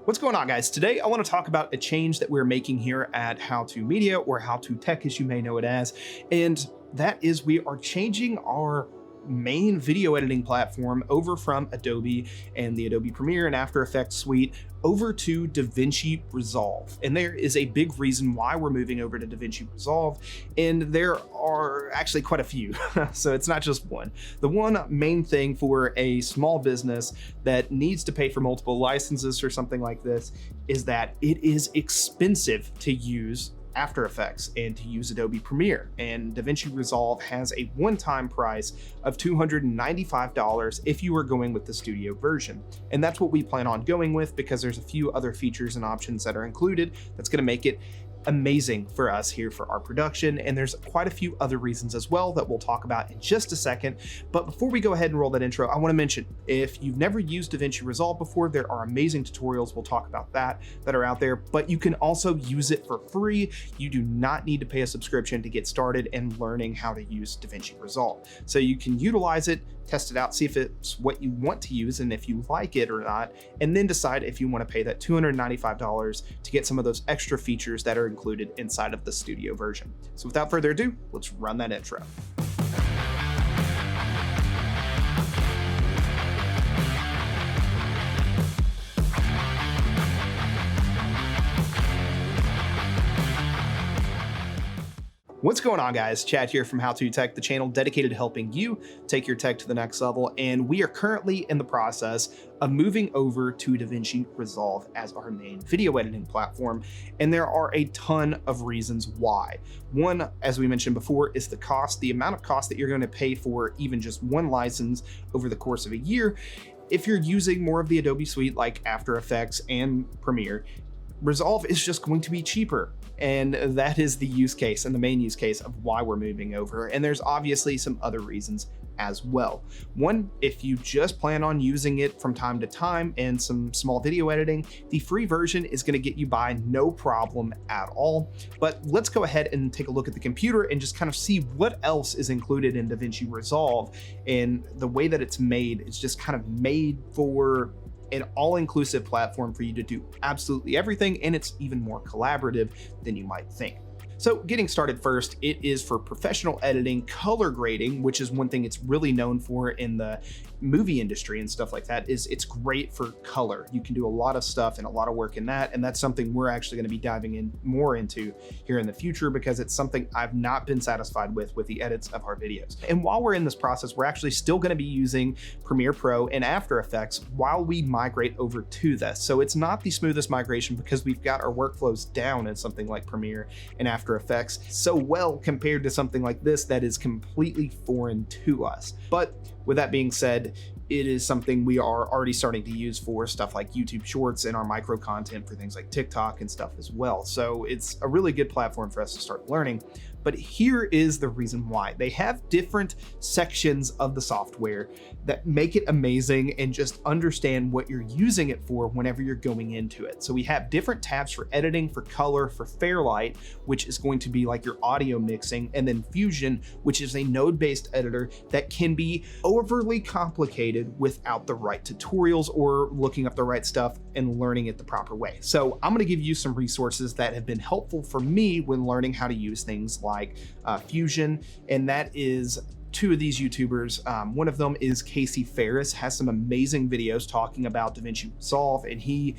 What's going on, guys? Today I want to talk about a change that we're making here at How To Media, or How To Tech as you may know it as, and that is we are changing our main video editing platform over from Adobe and the Adobe Premiere and After Effects suite over to Davinci Resolve. And there is a big reason why we're moving over to Davinci Resolve, and there are actually quite a few. So it's not just one. The one main thing for a small business that needs to pay for multiple licenses or something like this is that it is expensive to use After Effects and to use Adobe Premiere. And Davinci Resolve has a one-time price of $295 if you are going with the studio version. And that's what we plan on going with because there's a few other features and options that are included that's going to make it amazing for us here for our production. And there's quite a few other reasons as well that we'll talk about in just a second. But before we go ahead and roll that intro, I want to mention, if you've never used Davinci Resolve before, there are amazing tutorials, we'll talk about that are out there, but you can also use it for free. You do not need to pay a subscription to get started in learning how to use Davinci Resolve. So you can utilize it, test it out, see if it's what you want to use and if you like it or not, and then decide if you want to pay that $295 to get some of those extra features that are included inside of the studio version. So without further ado, let's run that intro. What's going on, guys? Chad here from How To Tech, the channel dedicated to helping you take your tech to the next level. And we are currently in the process of moving over to Davinci Resolve as our main video editing platform. And there are a ton of reasons why. One, as we mentioned before, is the cost, the amount of cost that you're going to pay for even just one license over the course of a year. If you're using more of the Adobe suite like After Effects and Premiere, Resolve is just going to be cheaper. And that is the use case and the main use case of why we're moving over. And there's obviously some other reasons as well. One, if you just plan on using it from time to time and some small video editing, the free version is going to get you by no problem at all. But let's go ahead and take a look at the computer and just kind of see what else is included in Davinci Resolve. And the way that it's made is just kind of made for an all-inclusive platform for you to do absolutely everything, and it's even more collaborative than you might think. So getting started first, it is for professional editing, color grading, which is one thing it's really known for in the movie industry and stuff like that. Is it's great for color. You can do a lot of stuff and a lot of work in that, and that's something we're actually going to be diving in more into here in the future because it's something I've not been satisfied with the edits of our videos. And while we're in this process, we're actually still going to be using Premiere Pro and After Effects while we migrate over to this. So it's not the smoothest migration because we've got our workflows down in something like Premiere and After Effects so well compared to something like this that is completely foreign to us. But with that being said, it is something we are already starting to use for stuff like YouTube Shorts and our micro content for things like TikTok and stuff as well. So it's a really good platform for us to start learning. But here is the reason why. They have different sections of the software that make it amazing and just understand what you're using it for whenever you're going into it. So we have different tabs for editing, for color, for Fairlight, which is going to be like your audio mixing, and then Fusion, which is a node-based editor that can be overly complicated without the right tutorials or looking up the right stuff and learning it the proper way. So I'm going to give you some resources that have been helpful for me when learning how to use things like Fusion, and that is two of these YouTubers. One of them is Casey Ferris, has some amazing videos talking about Davinci Resolve, and he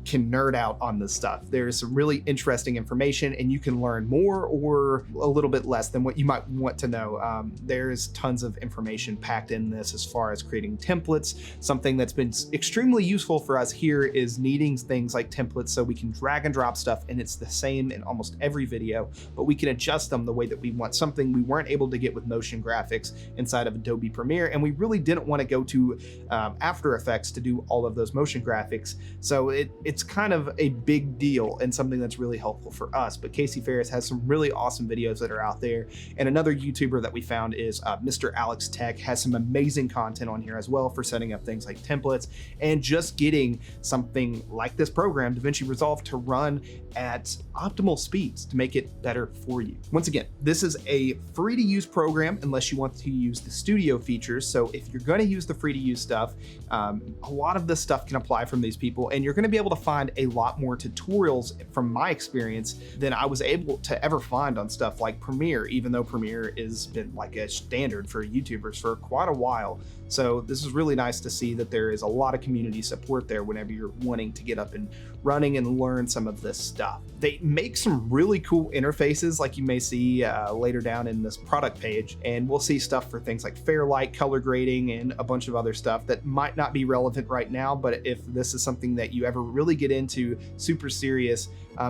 can nerd out on this stuff. There's some really interesting information and you can learn more or a little bit less than what you might want to know. There's tons of information packed in this as far as creating templates. Something that's been extremely useful for us here is needing things like templates so we can drag and drop stuff and it's the same in almost every video, but we can adjust them the way that we want. Something we weren't able to get with motion graphics inside of Adobe Premiere, and we really didn't want to go to After Effects to do all of those motion graphics. So it's kind of a big deal and something that's really helpful for us. But Casey Ferris has some really awesome videos that are out there. And another YouTuber that we found is Mr. Alex Tech, has some amazing content on here as well for setting up things like templates and just getting something like this program, Davinci Resolve, to run at optimal speeds to make it better for you. Once again, this is a free to use program unless you want to use the studio features. So if you're going to use the free to use stuff, a lot of this stuff can apply from these people, and you're going to be able to find a lot more tutorials from my experience than I was able to ever find on stuff like Premiere, even though Premiere has been like a standard for YouTubers for quite a while. So this is really nice to see that there is a lot of community support there whenever you're wanting to get up and running and learn some of this stuff. They make some really cool interfaces like you may see later down in this product page, and we'll see stuff for things like Fairlight, color grading, and a bunch of other stuff that might not be relevant right now, but if this is something that you ever really get into super serious,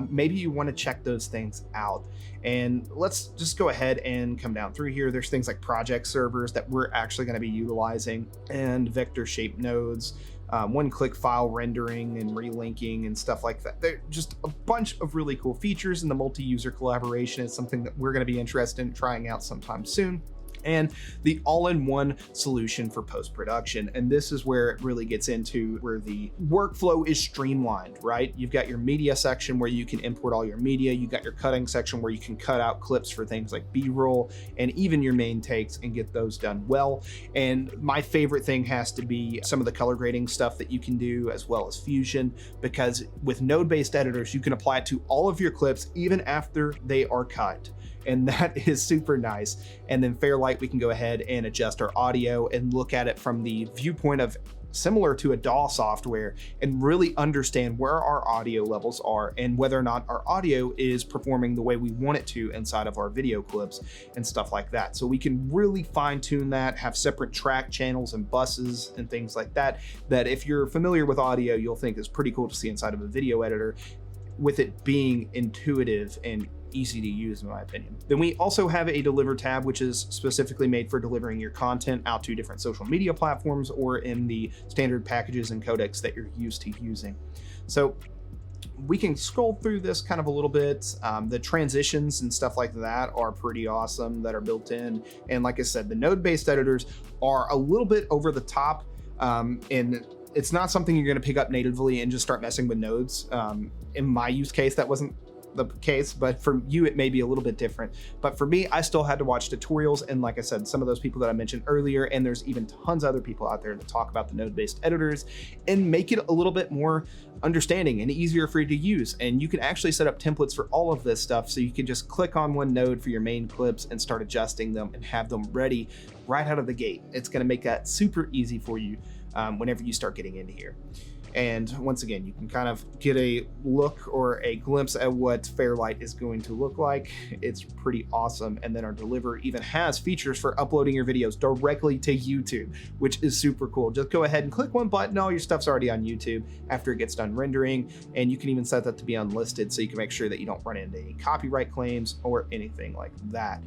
maybe you want to check those things out. And let's just go ahead and come down through here. There's things like project servers that we're actually going to be utilizing, and vector shaped nodes, one-click file rendering and relinking and stuff like that. They're just a bunch of really cool features, and the multi-user collaboration is something that we're going to be interested in trying out sometime soon. And the all-in-one solution for post-production. And this is where it really gets into where the workflow is streamlined, right? You've got your media section where you can import all your media. You got your cutting section where you can cut out clips for things like B-roll and even your main takes and get those done well. And my favorite thing has to be some of the color grading stuff that you can do, as well as Fusion, because with node-based editors, you can apply it to all of your clips even after they are cut. And that is super nice. And then Fairlight, we can go ahead and adjust our audio and look at it from the viewpoint of similar to a DAW software and really understand where our audio levels are and whether or not our audio is performing the way we want it to inside of our video clips and stuff like that. So we can really fine tune that, have separate track channels and buses and things like that, that if you're familiar with audio, you'll think is pretty cool to see inside of a video editor, with it being intuitive and easy to use, in my opinion. Then we also have a deliver tab, which is specifically made for delivering your content out to different social media platforms or in the standard packages and codecs that you're used to using. So we can scroll through this kind of a little bit. The transitions and stuff like that are pretty awesome that are built in. And like I said, the node-based editors are a little bit over the top, and it's not something you're going to pick up natively and just start messing with nodes. In my use case, that wasn't the case, but for you it may be a little bit different. But for me, I still had to watch tutorials, and like I said, some of those people that I mentioned earlier, and there's even tons of other people out there that talk about the node-based editors and make it a little bit more understanding and easier for you to use. And you can actually set up templates for all of this stuff, so you can just click on one node for your main clips and start adjusting them and have them ready right out of the gate. It's going to make that super easy for you whenever you start getting into here. And once again, you can kind of get a look or a glimpse at what Fairlight is going to look like. It's pretty awesome. And then our Deliver even has features for uploading your videos directly to YouTube, which is super cool. Just go ahead and click one button. All your stuff's already on YouTube after it gets done rendering. And you can even set that to be unlisted, so you can make sure that you don't run into any copyright claims or anything like that.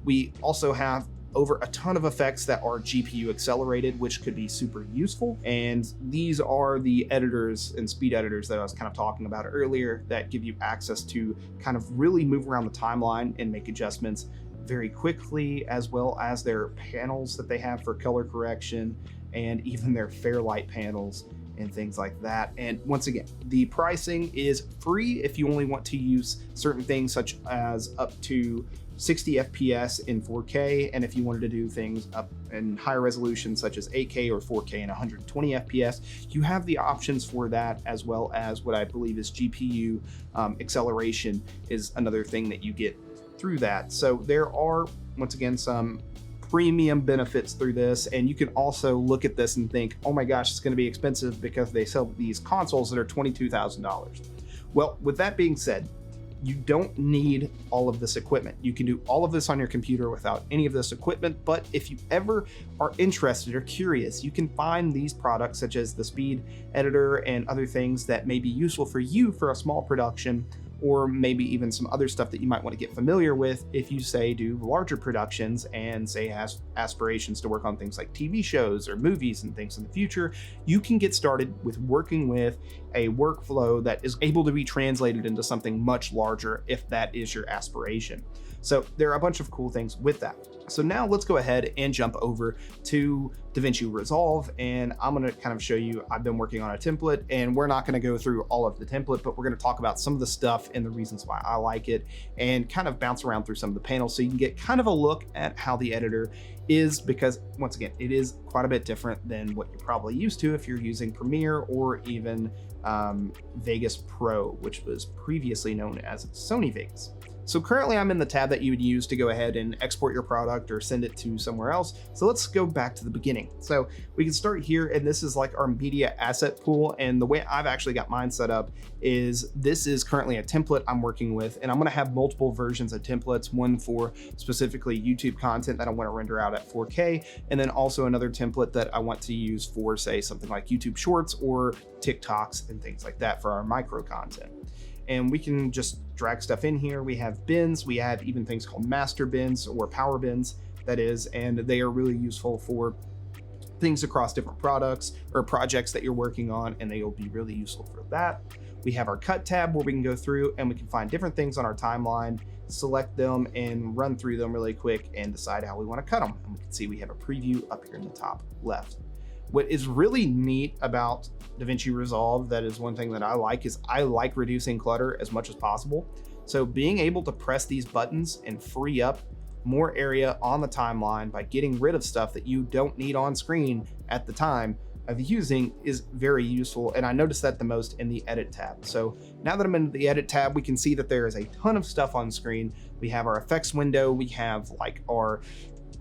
We also have over a ton of effects that are GPU accelerated, which could be super useful. And these are the editors and speed editors that I was kind of talking about earlier that give you access to kind of really move around the timeline and make adjustments very quickly, as well as their panels that they have for color correction and even their Fairlight panels and things like that. And once again, the pricing is free if you only want to use certain things, such as up to 60 FPS in 4K, and if you wanted to do things up in higher resolution such as 8K or 4K and 120 FPS, you have the options for that, as well as what I believe is GPU acceleration is another thing that you get through that. So there are, once again, some premium benefits through this, and you can also look at this and think, oh my gosh, it's going to be expensive because they sell these consoles that are $22,000. Well, with that being said, you don't need all of this equipment. You can do all of this on your computer without any of this equipment, but if you ever are interested or curious, you can find these products such as the Speed Editor and other things that may be useful for you for a small production, or maybe even some other stuff that you might want to get familiar with if you, say, do larger productions and, say, has aspirations to work on things like TV shows or movies and things in the future. You can get started with working with a workflow that is able to be translated into something much larger if that is your aspiration. So there are a bunch of cool things with that. So now let's go ahead and jump over to Davinci Resolve, and I'm going to kind of show you, I've been working on a template, and we're not going to go through all of the template, but we're going to talk about some of the stuff and the reasons why I like it, and kind of bounce around through some of the panels so you can get kind of a look at how the editor is, because once again, it is quite a bit different than what you're probably used to if you're using Premiere or even Vegas Pro, which was previously known as Sony Vegas. So currently I'm in the tab that you would use to go ahead and export your product or send it to somewhere else. So let's go back to the beginning. So we can start here, and this is like our media asset pool. And the way I've actually got mine set up is this is currently a template I'm working with, and I'm gonna have multiple versions of templates, one for specifically YouTube content that I wanna render out at 4K, and then also another template that I want to use for, say, something like YouTube Shorts or TikToks and things like that for our micro content. And we can just drag stuff in here. We have bins, we have even things called master bins or power bins, that is, and they are really useful for things across different products or projects that you're working on, and they will be really useful for that. We have our cut tab where we can go through and we can find different things on our timeline, select them and run through them really quick and decide how we want to cut them. And we can see we have a preview up here in the top left. What is really neat about Davinci Resolve, that is one thing that I like, is I like reducing clutter as much as possible. So being able to press these buttons and free up more area on the timeline by getting rid of stuff that you don't need on screen at the time of using is very useful. And I noticed that the most in the edit tab. So now that I'm in the edit tab, we can see that there is a ton of stuff on screen. We have our effects window, we have like our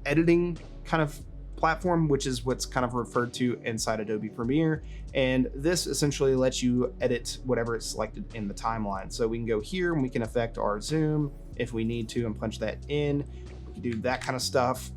editing kind of platform, which is what's kind of referred to inside Adobe Premiere. And this essentially lets you edit whatever is selected in the timeline. So we can go here and we can affect our zoom if we need to and punch that in. We can do that kind of stuff.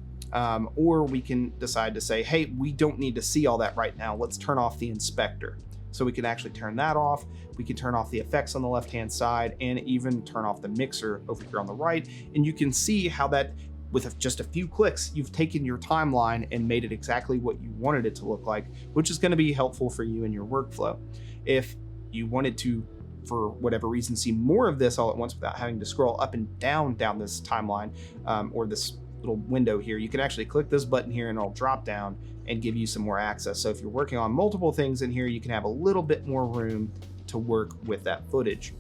Or we can decide to say, hey, we don't need to see all that right now. Let's turn off the inspector. So we can actually turn that off. We can turn off the effects on the left-hand side and even turn off the mixer over here on the right. And you can see how that, with just a few clicks, you've taken your timeline and made it exactly what you wanted it to look like, which is going to be helpful for you in your workflow. If you wanted to, for whatever reason, see more of this all at once without having to scroll up and down this timeline or this little window here, you can actually click this button here and it'll drop down and give you some more access. So if you're working on multiple things in here, you can have a little bit more room to work with that footage.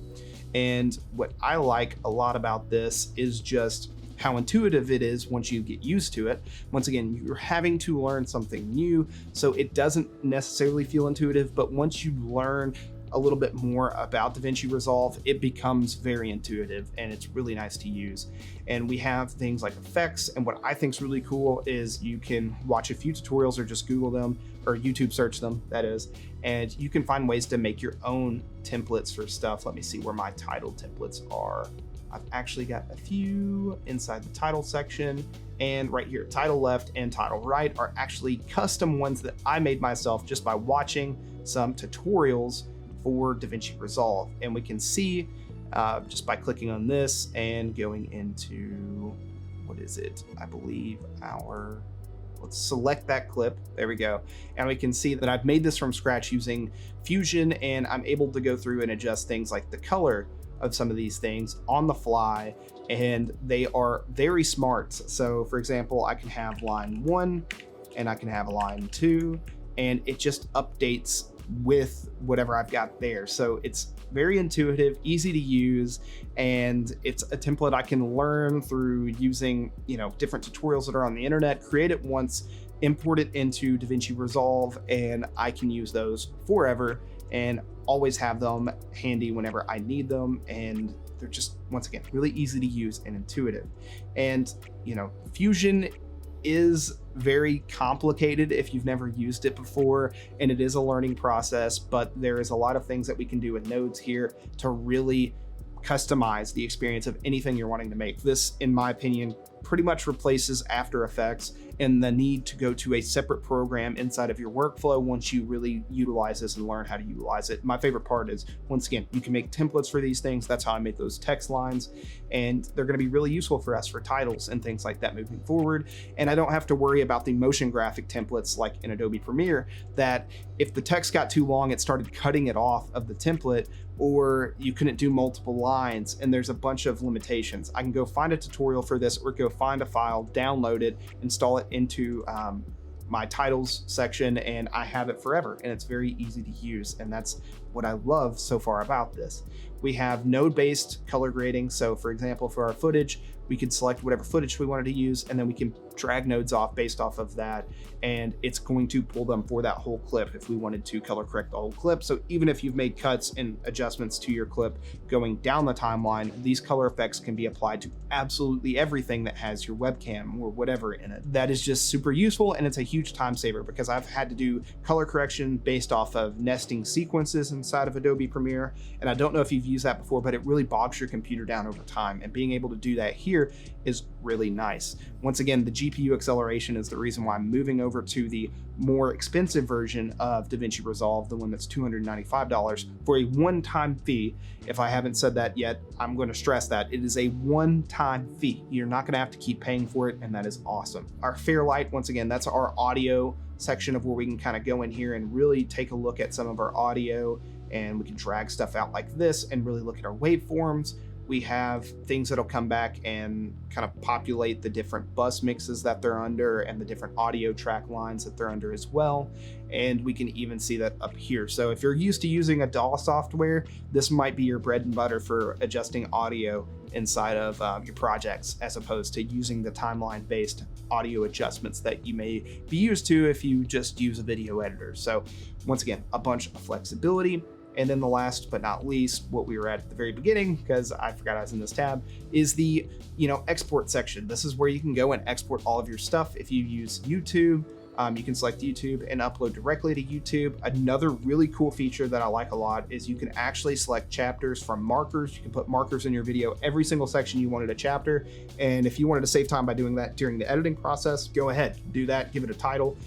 And what I like a lot about this is just how intuitive it is once you get used to it. Once again, you're having to learn something new, so it doesn't necessarily feel intuitive, but once you learn a little bit more about Davinci Resolve, it becomes very intuitive and it's really nice to use. And we have things like effects, and what I think is really cool is you can watch a few tutorials or just Google them or YouTube search them, that is, and you can find ways to make your own templates for stuff. Let me see where my title templates are. I've actually got a few inside the title section, and right here, title left and title right are actually custom ones that I made myself just by watching some tutorials for Davinci Resolve. And we can see just by clicking on this and going into, what is it? I believe let's select that clip. There we go. And we can see that I've made this from scratch using Fusion, and I'm able to go through and adjust things like the color of some of these things on the fly, and they are very smart. So for example, I can have line 1 and I can have a line 2, and it just updates with whatever I've got there. So it's very intuitive, easy to use, and it's a template I can learn through using, different tutorials that are on the internet, create it once, import it into Davinci Resolve, and I can use those forever and always have them handy whenever I need them. And they're just, once again, really easy to use and intuitive. And, Fusion is very complicated if you've never used it before, and it is a learning process, but there is a lot of things that we can do with nodes here to really customize the experience of anything you're wanting to make. This, in my opinion, pretty much replaces After Effects and the need to go to a separate program inside of your workflow once you really utilize this and learn how to utilize it. My favorite part is, once again, you can make templates for these things. That's how I make those text lines, and they're going to be really useful for us for titles and things like that moving forward. And I don't have to worry about the motion graphic templates like in Adobe Premiere, that if the text got too long, it started cutting it off of the template, or you couldn't do multiple lines, and there's a bunch of limitations. I can go find a tutorial for this, or go find a file, download it, install it into my titles section, and I have it forever, and it's very easy to use. And that's what I love so far about this. We have node-based color grading. So for example, for our footage, we could select whatever footage we wanted to use, and then we can drag nodes off based off of that, and it's going to pull them for that whole clip if we wanted to color correct the whole clip. So even if you've made cuts and adjustments to your clip going down the timeline, these color effects can be applied to absolutely everything that has your webcam or whatever in it. That is just super useful, and it's a huge time saver, because I've had to do color correction based off of nesting sequences inside of Adobe Premiere, and I don't know if you've used that before, but it really bogs your computer down over time, and being able to do that here is really nice. Once again, the GPU acceleration is the reason why I'm moving over to the more expensive version of Davinci Resolve, the one that's $295 for a one-time fee. If I haven't said that yet, I'm going to stress that it is a one-time fee. You're not going to have to keep paying for it, and that is awesome. Our Fairlight, once again, that's our audio section of where we can kind of go in here and really take a look at some of our audio, and we can drag stuff out like this and really look at our waveforms. We have things that'll come back and kind of populate the different bus mixes that they're under and the different audio track lines that they're under as well. And we can even see that up here. So if you're used to using a DAW software, this might be your bread and butter for adjusting audio inside of your projects, as opposed to using the timeline-based audio adjustments that you may be used to if you just use a video editor. So once again, a bunch of flexibility. And then the last but not least, what we were at the very beginning, because I forgot I was in this tab, is the export section. This is where you can go and export all of your stuff. If you use YouTube, you can select YouTube and upload directly to YouTube. Another really cool feature that I like a lot is you can actually select chapters from markers. You can put markers in your video, every single section you wanted a chapter. And if you wanted to save time by doing that during the editing process, go ahead, do that, give it a title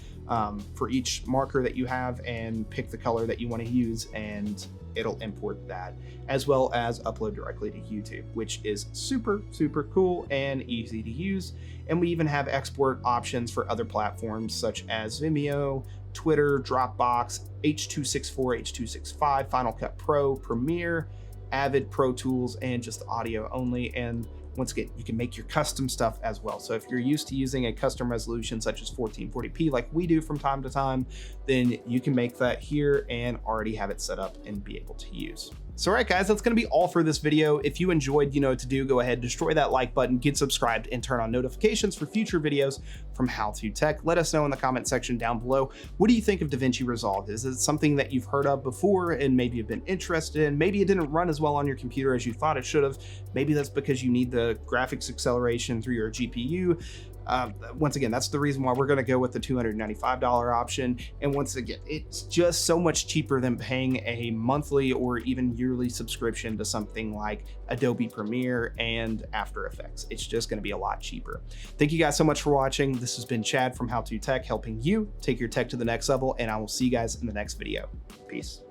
for each marker that you have, and pick the color that you want to use, and it'll import that, as well as upload directly to YouTube, which is super, super cool and easy to use. And we even have export options for other platforms such as Vimeo, Twitter, Dropbox, H.264, H.265, Final Cut Pro, Premiere, Avid, Pro Tools, and just audio only. And once again, you can make your custom stuff as well. So if you're used to using a custom resolution such as 1440p like we do from time to time, then you can make that here and already have it set up and be able to use. So all right, guys, that's going to be all for this video. If you enjoyed, you know what to do. Go ahead, destroy that like button, get subscribed, and turn on notifications for future videos from How To Tech. Let us know in the comment section down below. What do you think of Davinci Resolve? Is it something that you've heard of before and maybe you've been interested in? Maybe it didn't run as well on your computer as you thought it should have. Maybe that's because you need the graphics acceleration through your GPU. Once again, that's the reason why we're going to go with the $295 option. And once again, it's just so much cheaper than paying a monthly or even yearly subscription to something like Adobe Premiere and After Effects. It's just going to be a lot cheaper. Thank you guys so much for watching. This has been Chad from How To Tech, helping you take your tech to the next level, and I will see you guys in the next video. Peace.